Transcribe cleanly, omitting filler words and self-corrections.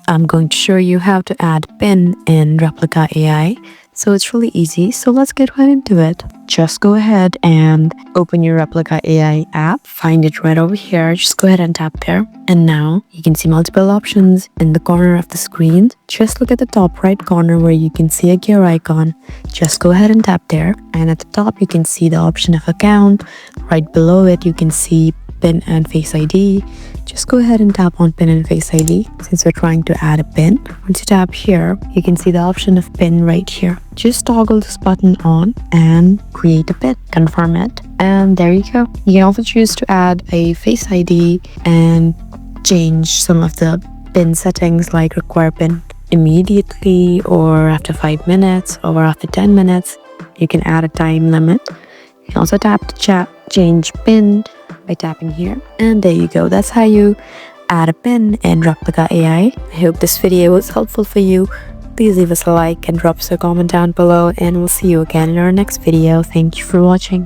I'm going to show you how to add pin in Replika AI. So it's really easy. So let's get right into it. Just go ahead and open your Replika AI app. Find it right over here. Just go ahead and tap there. And now you can see multiple options in the corner of the screen. Just look at the top right corner where you can see a gear icon. Just go ahead and tap there. And at the top, you can see the option of account. Right below it, you can see pin and face ID. Just go ahead and tap on pin and face ID since we're trying to add a pin. Once you tap here, you can see the option of pin right here. Just toggle this button on and create a pin. Confirm it. And there you go. You can also choose to add a face ID and change some of the pin settings like require pin immediately or after 5 minutes or after 10 minutes. You can add a time limit. You can also tap to change pin by tapping here, and there you go. That's how you add a pin in Replika AI. I hope this video was helpful for you. Please leave us a like and drop us a comment down below, and we'll see you again in our next video. Thank you for watching.